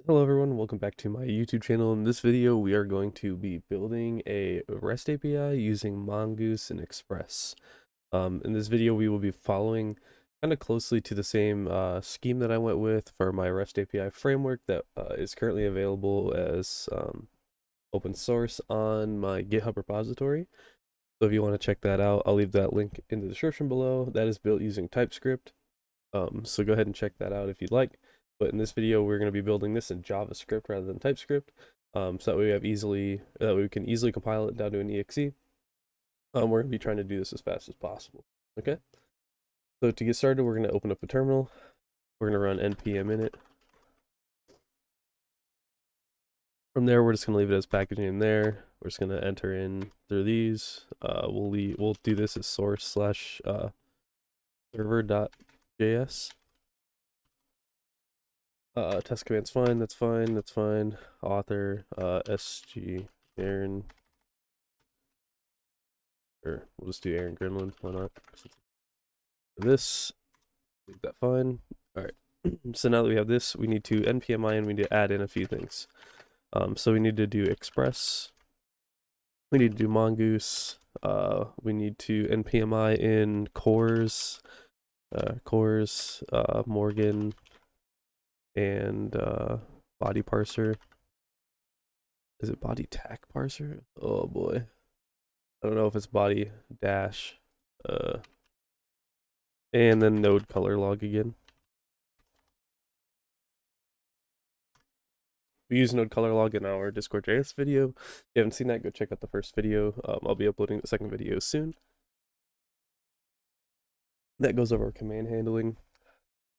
Hello everyone, welcome back to my YouTube channel. In this video, we are going to be building a REST API using Mongoose and Express. In this video, we will be following kind of closely to the same scheme that I went with for my REST API framework that is currently available as open source on my GitHub repository. So if you want to check that out, I'll leave that link in the description below. That is built using TypeScript. So go ahead and check that out if you'd like. But in this video, we're going to be building this in JavaScript rather than TypeScript, so that we can easily compile it down to an exe. We're going to be trying to do this as fast as possible. Okay. So to get started, we're going to open up a terminal. We're going to run npm init. From there, we're just going to leave it as package name there. We're just going to enter in through these. We'll do this as source / server.js. Test command's fine, that's fine. Author, SG, Aaron, or we'll just do Aaron Grimlin, why not? This, leave that fine. Alright, so now that we have this, we need to npmi and we need to add in a few things. So we need to do Express, we need to do Mongoose, we need to npmi in cores, Morgan, and body parser. Is it body tag parser? Oh boy, I don't know if it's body dash, and then node color log again. We use node color log in our Discord.js video. If you haven't seen that, go check out the first video. I'll be uploading the second video soon. That goes over command handling.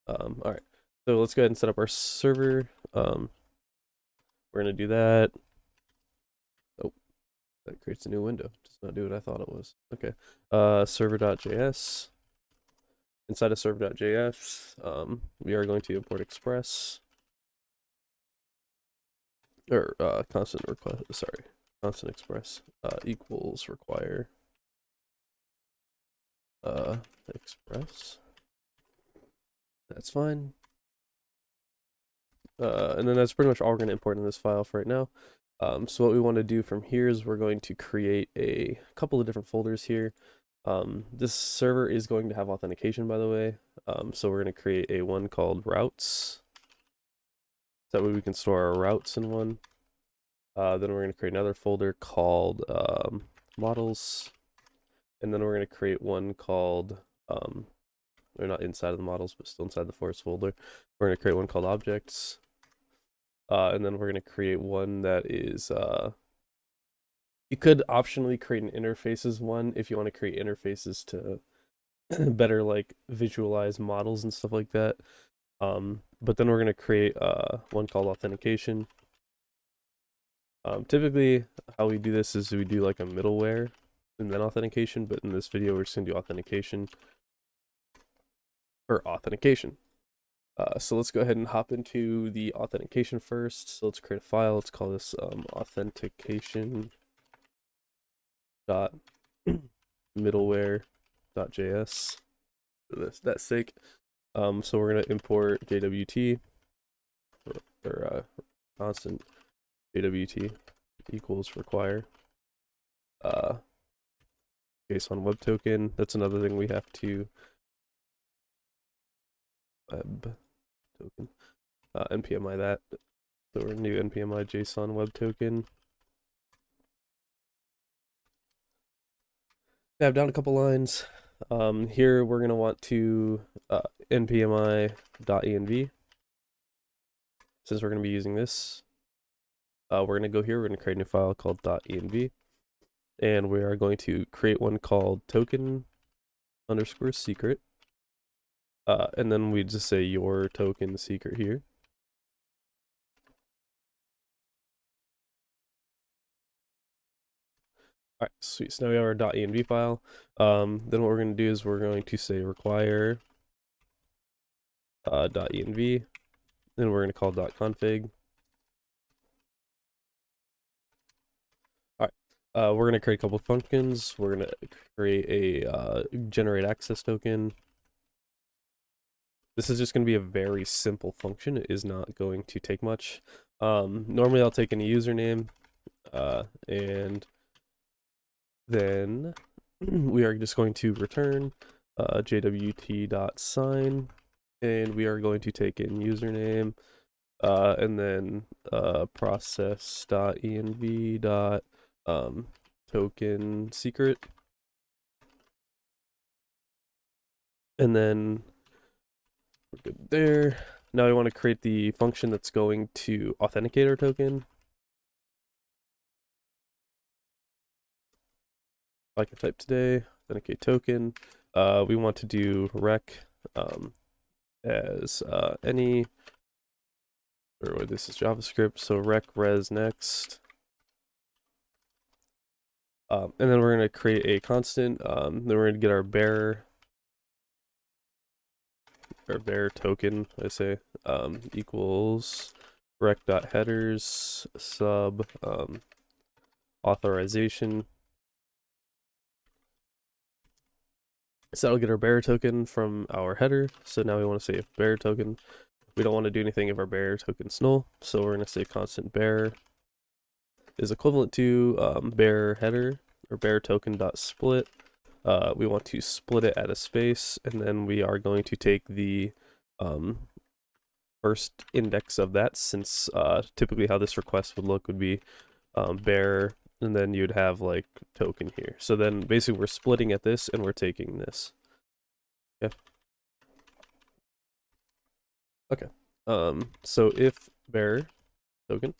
All right, so let's go ahead and set up our server. We're gonna do that. Oh, that creates a new window. Does not do what I thought it was. Okay. Server.js. Inside of server.js, we are going to import Express. Or constant express equals require express. That's fine. And then that's pretty much all we're going to import in this file for right now. So what we want to do from here is we're going to create a couple of different folders here. This server is going to have authentication, by the way. So we're going to create a one called routes. That way we can store our routes in one. Then we're going to create another folder called models. And then we're going to create one called, they're not inside of the models, but still inside the forest folder. We're going to create one called objects. And then we're going to create one that is, you could optionally create an interfaces one if you want to create interfaces to better like visualize models and stuff like that. But then we're going to create one called authentication. Typically how we do this is we do like a middleware and then authentication, but in this video we're just going to do authentication or authentication. So let's go ahead and hop into the authentication first. So let's create a file. Let's call this authentication dot middleware.js for that sake. So we're going to import JWT or constant JWT equals require JSON web token. That's another thing we have to web token npmi that. So we're new npmi JSON web token. Tab down a couple lines. Here we're gonna want to npmi.env. Since we're gonna be using this, we're gonna go here. We're gonna create a new file called .env, and we are going to create one called token_secret. And then we just say your token secret here. Alright, sweet. So now we have our .env file. Then what we're going to do is we're going to say require .env. Then we're going to call .config. Alright, we're going to create a couple of functions. We're going to create a generate access token. This is just going to be a very simple function. It is not going to take much. Normally I'll take any username, and then we are just going to return jwt.sign, and we are going to take in username, and then process.env token secret, and then we're good there. Now we want to create the function that's going to authenticate our token. I can type today, authenticate token. We want to do rec as any, or this is JavaScript, so rec res next. And then we're going to create a constant. Then we're going to get our bearer token, I say, equals rec.headers sub authorization. So that'll get our bearer token from our header. So now we want to say if bearer token. We don't want to do anything if our bearer token's null. So we're going to say constant bearer is equivalent to bearer header or bearer token dot split. We want to split it at a space, and then we are going to take the first index of that, since typically how this request would look would be bearer, and then you'd have like token here. So then basically we're splitting at this and we're taking this. Yeah. Okay. So if bearer token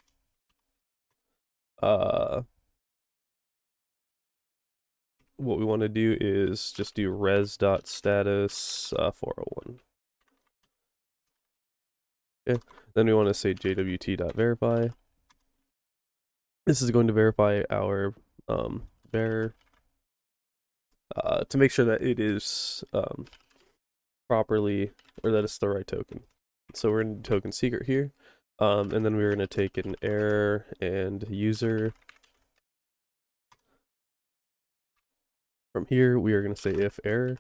what we want to do is just do res.status 401. Okay. Then we want to say jwt.verify. This is going to verify our bearer to make sure that it is properly, or that it's the right token. So we're in token secret here, and then we're going to take an error and user. From here, we are going to say if error.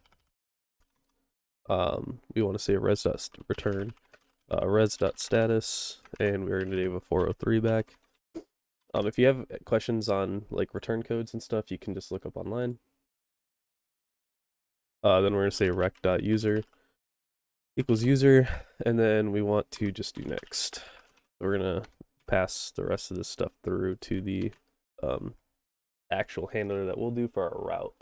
We want to say res.return res.status, and we're going to give a 403 back. If you have questions on like return codes and stuff, you can just look up online. Then we're going to say rec.user equals user, and then we want to just do next. We're going to pass the rest of this stuff through to the actual handler that we'll do for our route.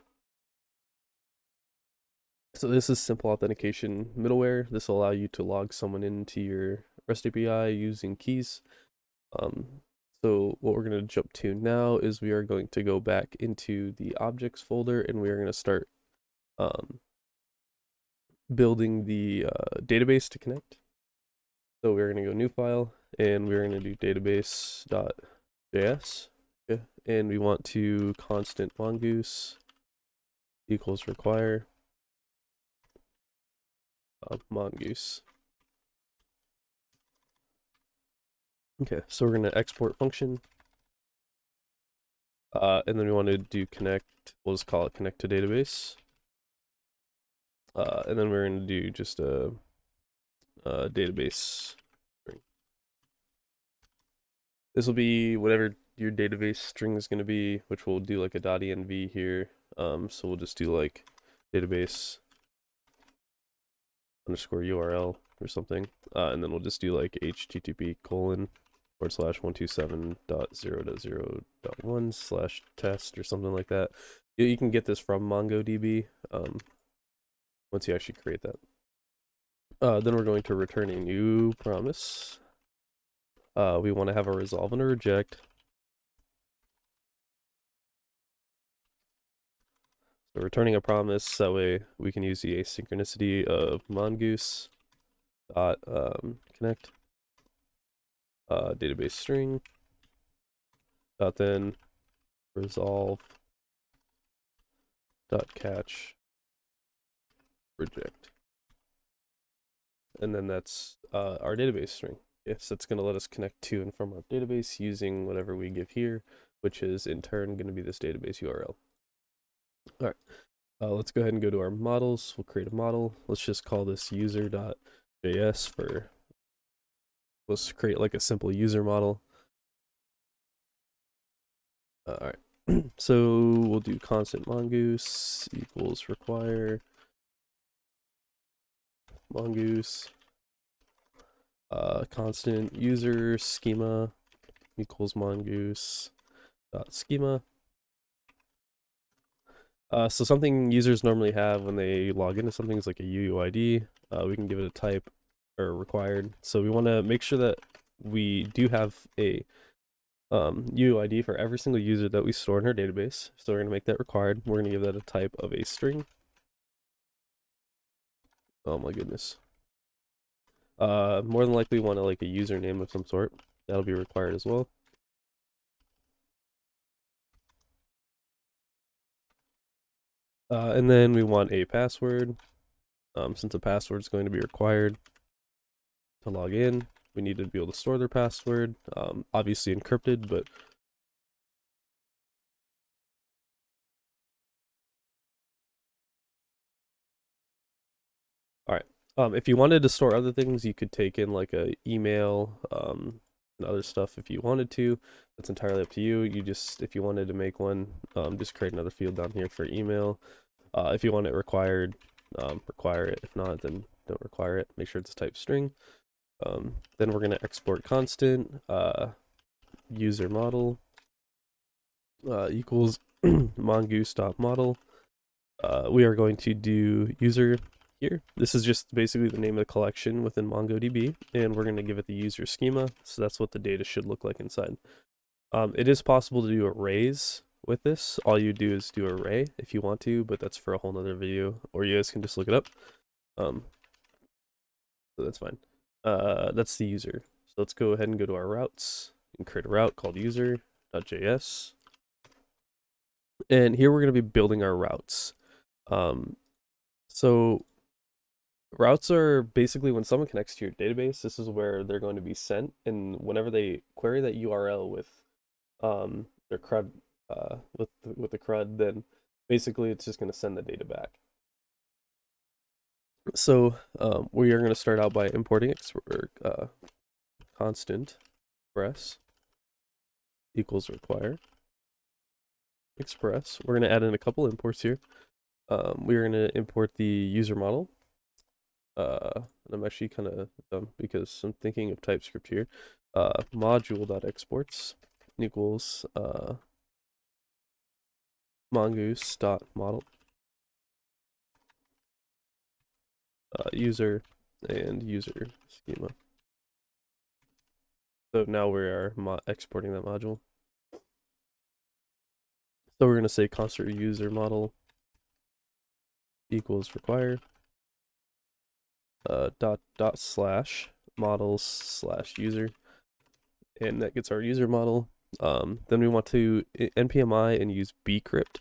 So this is simple authentication middleware. This will allow you to log someone into your REST API using keys. So what we're going to jump to now is we are going to go back into the objects folder, and we are going to start building the database to connect. So we're going to go new file, and we're going to do database.js. Okay. And we want to constant mongoose equals require mongoose. Okay, so we're going to export function. And then we want to do connect, we'll just call it connect to database. And then we're going to do just a database string. This will be whatever your database string is going to be, which we'll do like a .env here. So we'll just do like database underscore URL or something. And then we'll just do like http://127.0.0.1/test or something like that. You can get this from MongoDB once you actually create that. Then we're going to return a new promise. We want to have a resolve and a reject. So returning a promise, that way we can use the asynchronicity of mongoose dot connect database string dot then resolve dot catch reject, and then that's our database string. Yes, that's going to let us connect to and from our database using whatever we give here, which is in turn going to be this database URL. All right, let's go ahead and go to our models. We'll create a model. Let's just call this user dot NodeJS for, let's create like a simple user model. All right, so we'll do constant mongoose equals require mongoose constant user schema equals mongoose dot schema. So something users normally have when they log into something is like a UUID. We can give it a type or required. So we want to make sure that we do have a UUID for every single user that we store in our database. So we're going to make that required. We're going to give that a type of a string. Oh my goodness. More than likely want like a username of some sort. That'll be required as well. And then we want a password. Since a password is going to be required to log in, we need to be able to store their password. Obviously encrypted, but all right. If you wanted to store other things, you could take in like a email, and other stuff if you wanted to. That's entirely up to you. You just, if you wanted to make one, just create another field down here for email. If you want it required, require it. If not, then don't require it. Make sure it's type string. Then we're gonna export constant user model equals mongoose.model. We are going to do user here. This is just basically the name of the collection within MongoDB, and we're going to give it the user schema. So that's what the data should look like inside. It is possible to do arrays with this. All you do is do array if you want to, but that's for a whole nother video, or you guys can just look it up. So that's fine. That's the user. So let's go ahead and go to our routes and create a route called user.js. And here we're going to be building our routes. So routes are basically when someone connects to your database, this is where they're going to be sent. And whenever they query that URL with their CRUD, with the CRUD, then basically it's just going to send the data back. So we are going to start out by importing constant express equals require express. We're going to add in a couple imports here. We're going to import the user model. And I'm actually kind of dumb because I'm thinking of TypeScript here. Module.exports equals mongoose.model user and user schema. So now we are exporting that module. So we're going to say constant user model equals require dot slash models slash user, and that gets our user model. Then we want to npmi and use bcrypt.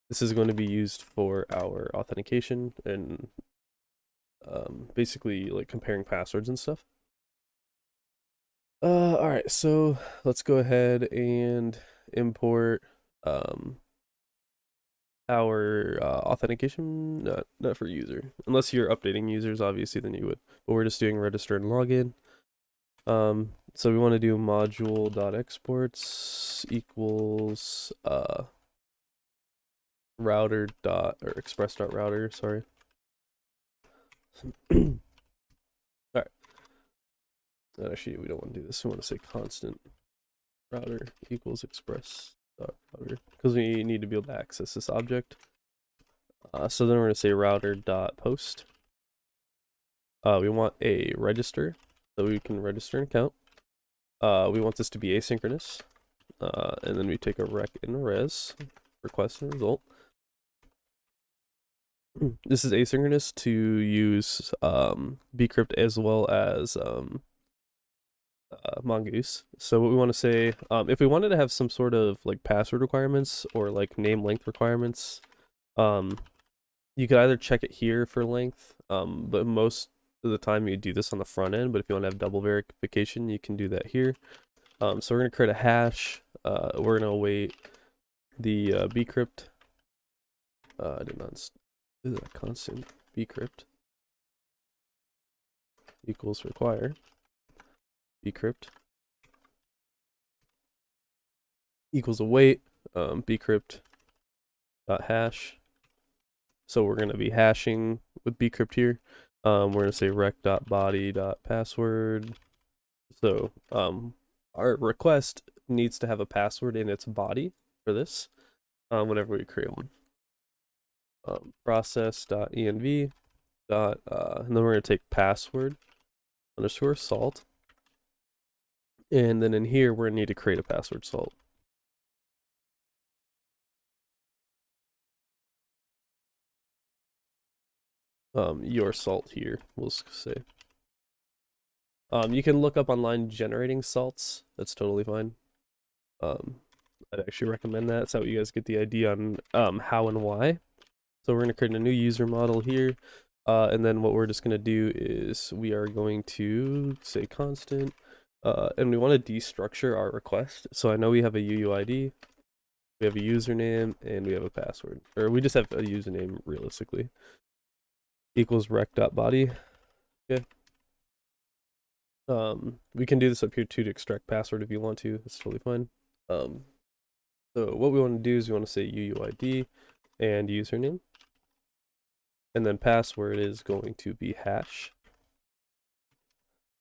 This is going to be used for our authentication and basically like comparing passwords and stuff. All right, so let's go ahead and import our authentication, not for user, unless you're updating users, obviously, then you would, but we're just doing register and login. So we want to do module.exports equals router dot or express.router, sorry. All right. Actually, we don't want to do this. We want to say constant router equals express dot router because we need to be able to access this object. So then we're going to say router dot post. We want a register so we can register an account. We want this to be asynchronous. And then we take a rec and a res, request and result. This is asynchronous to use bcrypt as well as mongoose. So what we want to say, if we wanted to have some sort of like password requirements or like name length requirements, you could either check it here for length, but most of the time you do this on the front end. But if you want to have double verification, you can do that here. So we're going to create a hash. We're going to await the bcrypt. I did not do that constant bcrypt. equals require bcrypt equals await bcrypt dot hash. So we're going to be hashing with bcrypt here. We're going to say rec.body.password. So our request needs to have a password in its body for this whenever we create one. Process.env and then we're going to take password underscore salt. And then in here, we're going to need to create a password salt. Your salt here, we'll say. You can look up online generating salts. That's totally fine. I'd actually recommend that. That's how you guys get the idea on how and why. So we're going to create a new user model here. And then what we're just going to do is we are going to say constant. And we want to destructure our request. So I know we have a UUID, we have a username, and we have a password. Or we just have a username realistically. Equals rec.body. Okay. We can do this up here too to extract password if you want to. It's totally fine. So what we want to do is we want to say UUID and username. And then password is going to be hash.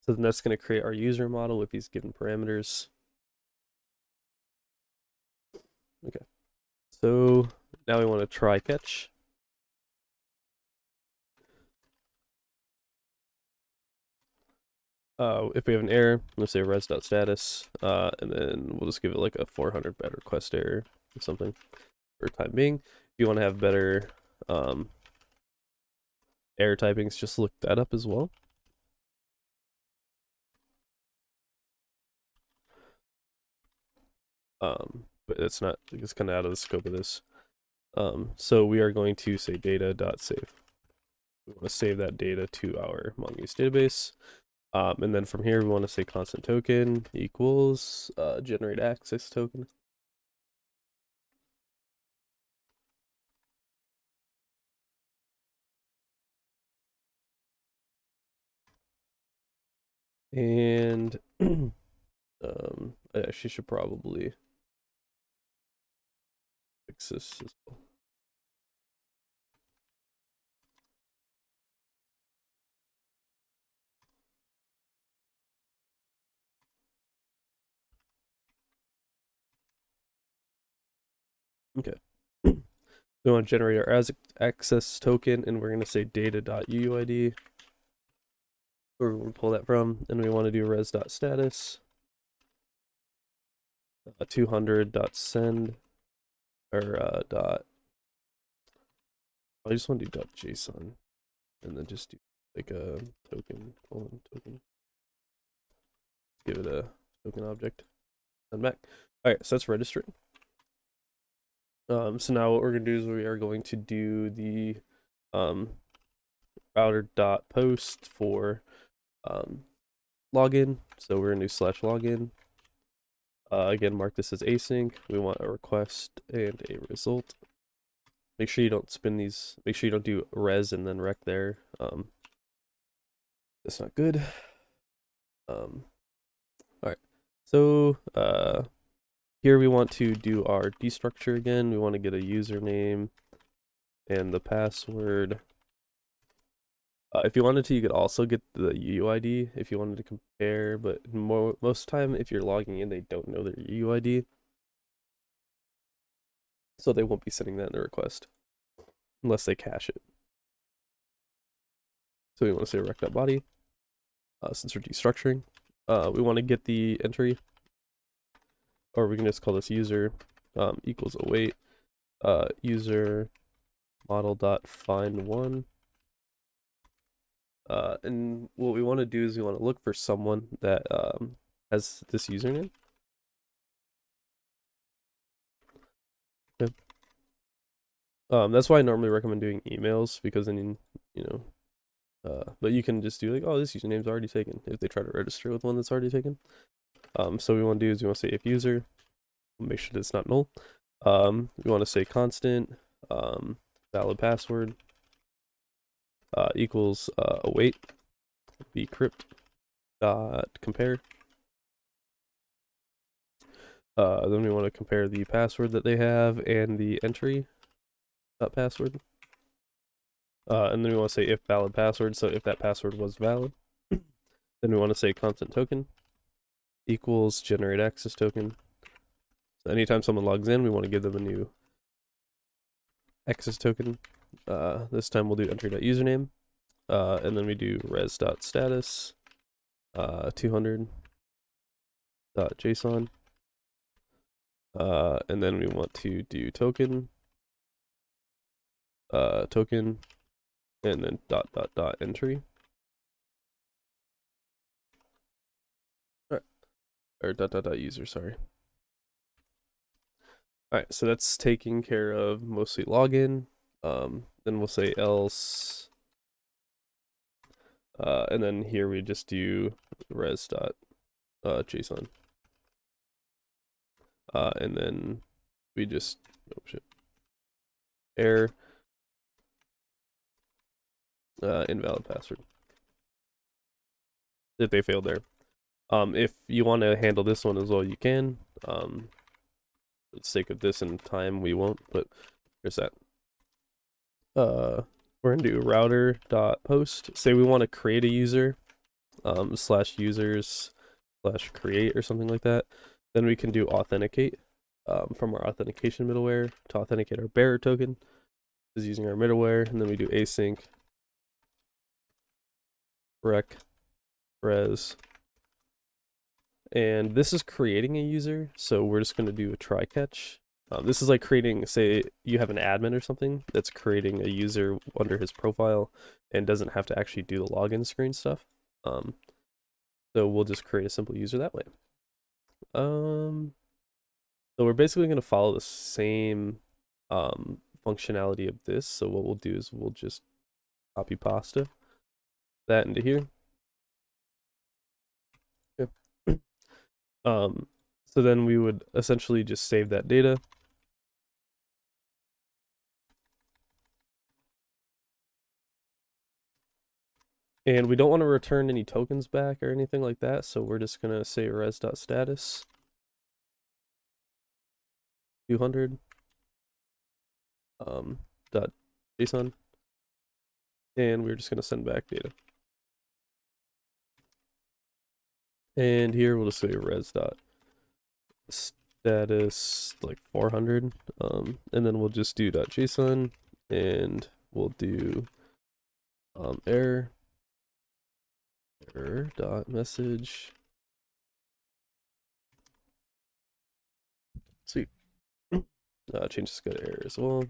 So then that's going to create our user model with these given parameters. Okay. So now we want to try catch. If we have an error, let's say res.status, and then we'll just give it like a 400 bad request error or something for time being. If you want to have better error typings, just look that up as well. But it's not, it's kind of out of the scope of this. So we are going to say data.save. We want to save that data to our Mongoose database. And then from here, we want to say constant token equals generate access token. And I actually should probably fix this as well. Okay. We want to generate our access token, and we're going to say data.uuid. Where we're going to pull that from, and we want to do res.status 200.send or dot. I just want to do .json, and then just do like a token token. Give it a token object. And back. All right, so that's registering. So now what we're gonna do is we are going to do the router.post for login. So we're gonna do /login. Again, mark this as async. We want a request and a result. Make sure you don't spin these. Make sure you don't do res and then rec there. That's not good. All right. So here we want to do our destructure again. We want to get a username and the password. If you wanted to, you could also get the UUID if you wanted to compare, but most time if you're logging in, they don't know their UUID. So they won't be sending that in the request unless they cache it. So we want to say rec.body since we're destructuring. We want to get the entry, or we can just call this user equals await user model.find1. And what we want to do is we want to look for someone that has this username. Okay. That's why I normally recommend doing emails, because then but you can just do like, oh, this username's already taken if they try to register with one that's already taken. So what we want to do is we want to say if user, make sure that it's not null. We want to say constant valid password equals await, bcrypt dot compare. Then we want to compare the password that they have and the entry dot password. And then we want to say if valid password, so if that password was valid. Then we want to say constant token equals generate access token. So anytime someone logs in, we want to give them a new access token. This time we'll do enter.username. And then we do res.status 200.json. And then we want to do token, token, and then dot entry. Or dot user, sorry. Alright, so that's taking care of mostly login. Then we'll say else. And then here we just do res.json. And then we just, oh shit, error, invalid password. If they failed there. If you want to handle this one as well, you can. For the sake of this and time, we won't, but here's that. We're gonna do router.post. Say we want to create a user, slash users slash create or something like that. Then we can do authenticate from our authentication middleware to authenticate our bearer token. This is using our middleware, and then we do async rec res. And this is creating a user, so we're just going to do a try catch. This is like creating, say you have an admin or something that's creating a user under his profile and doesn't have to actually do the login screen stuff. So we'll just create a simple user that way. So we're basically going to follow the same functionality of this. So what we'll do is we'll just copy pasta that into here. Okay. So then we would essentially just save that data. And we don't want to return any tokens back or anything like that, so we're just going to say res.status 200 dot JSON, and we're just going to send back data. And here we'll just say res.status like 400, and then we'll just do .json, and we'll do error dot message. Sweet. Change this guy to error as well.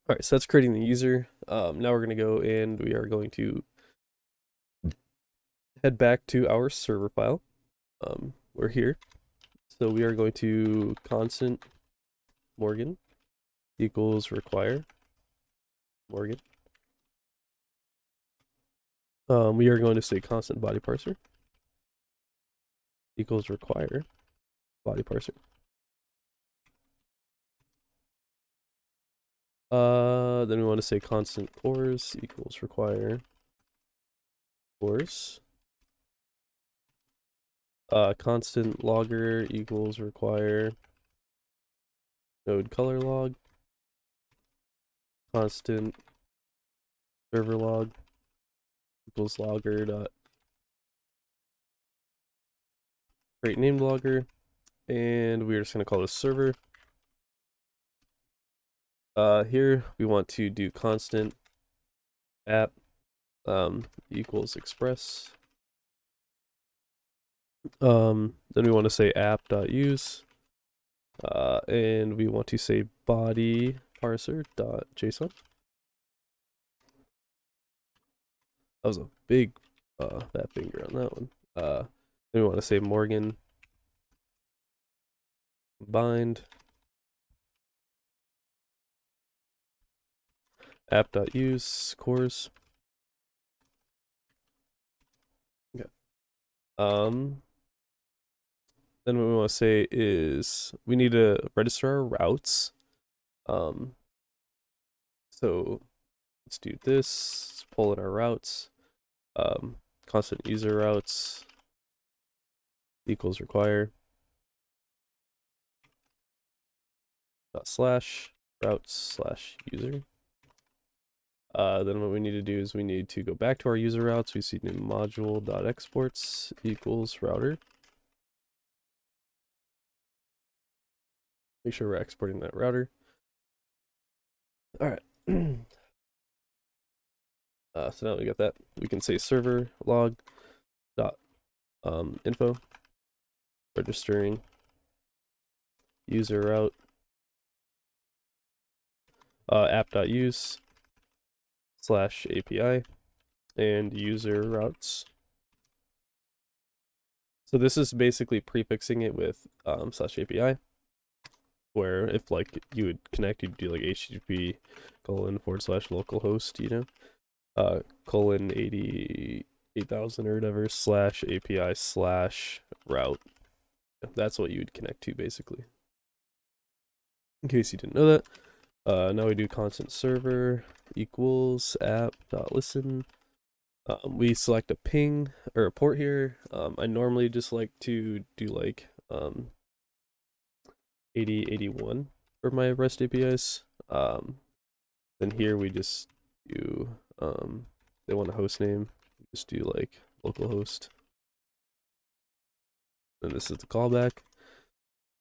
All right, so that's creating the user. Now we're going to go and we are going to head back to our server file. We're here. So we are going to constant Morgan equals require Morgan. We are going to say constant body parser equals require body parser. Then we want to say constant cores equals require cores. Constant logger equals require node color log. Constant server log equals logger dot create named logger, and we're just going to call this server. Here we want to do constant app equals express. Then we want to say app.use, and we want to say body parser.json. That was a big fat finger on that one. Then we want to say Morgan combined app.use cores. Okay. Then what we want to say is we need to register our routes. So let's do this. Let's pull in our routes. Constant user routes equals require dot slash routes slash user. Then what we need to do is we need to go back to our user routes. We see new module dot exports equals router. Make sure we're exporting that router. All right. So now we got that. We can say server log dot info registering user route app.use slash API and user routes. So this is basically prefixing it with slash API, where if like you would connect, you'd do like HTTP :/localhost, you know, colon 88,000 or whatever slash API slash route. That's what you would connect to basically. In case you didn't know that. Now we do constant server equals app.listen. We select a ping or a port here. I normally just like to do like 8081 for my REST APIs. Then here we just do they want a host name, just do like localhost. And this is the callback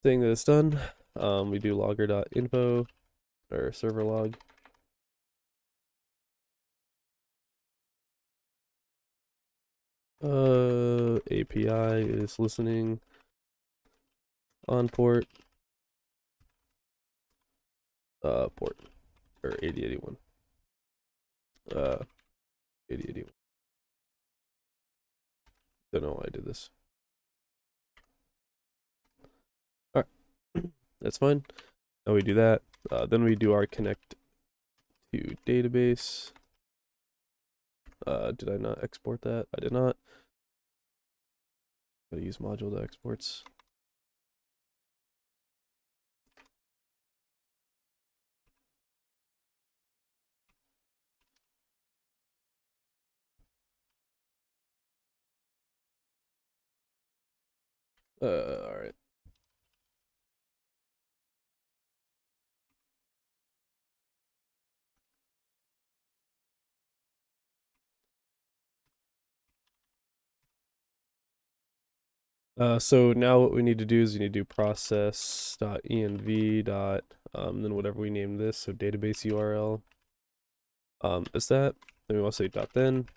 thing that it's done. We do logger.info or server log. API is listening on port port or 8081 8081. Don't know why I did this. All right. That's fine. Now we do that. Then we do our connect to database. Did I not export that? I did not. Gotta use module.exports. All right. So now what we need to do is we need to do process.env then whatever we name this, so database URL is that. Then we want to say .then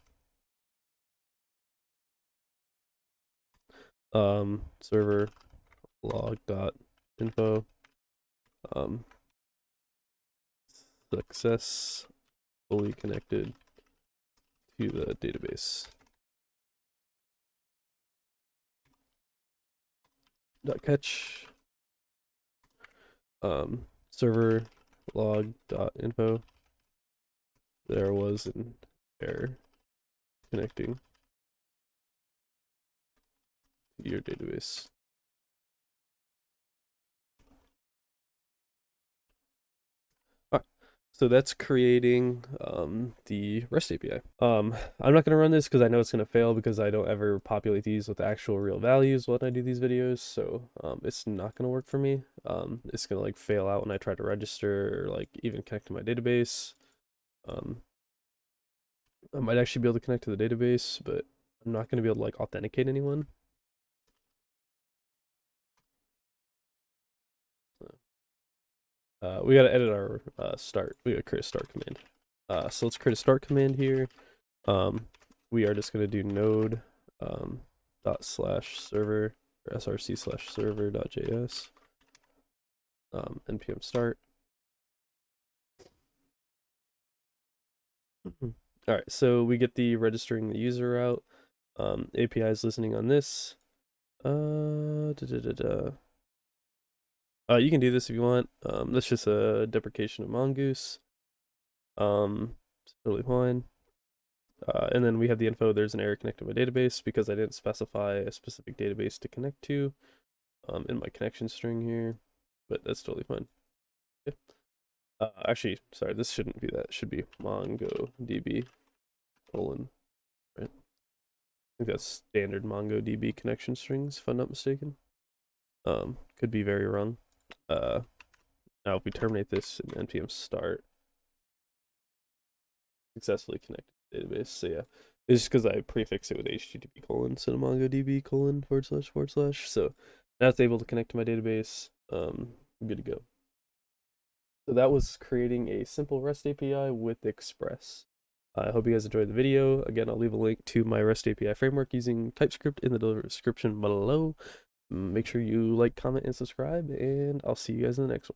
server log.info success fully connected to the database. .catch server log.info. There was an error connecting to your database. So that's creating the REST API. I'm not gonna run this because I know it's gonna fail because I don't ever populate these with actual real values when I do these videos. So it's not gonna work for me. It's gonna like fail out when I try to register or like even connect to my database. I might actually be able to connect to the database, but I'm not gonna be able to like authenticate anyone. We gotta edit our start. We gotta create a start command. So let's create a start command here. We are just gonna do node ./server or src/server.js npm start. All right, so we get the registering the user route. API is listening on this. You can do this if you want. That's just a deprecation of Mongoose. It's totally fine. And then we have the info. There's an error connected to my database because I didn't specify a specific database to connect to in my connection string here, but that's totally fine. Okay. Actually, sorry, this shouldn't be that. It should be MongoDB colon, right? I think that's standard MongoDB connection strings, if I'm not mistaken. Could be very wrong. Now if we terminate this in npm start, successfully connected to the database. So yeah, it's just because I prefix it with HTTP colon instead of MongoDB colon // So now it's able to connect to my database. I'm good to go. So that was creating a simple REST API with Express. I hope you guys enjoyed the video. Again, I'll leave a link to my REST API framework using TypeScript in the description below. Make sure you like, comment, and subscribe, and I'll see you guys in the next one.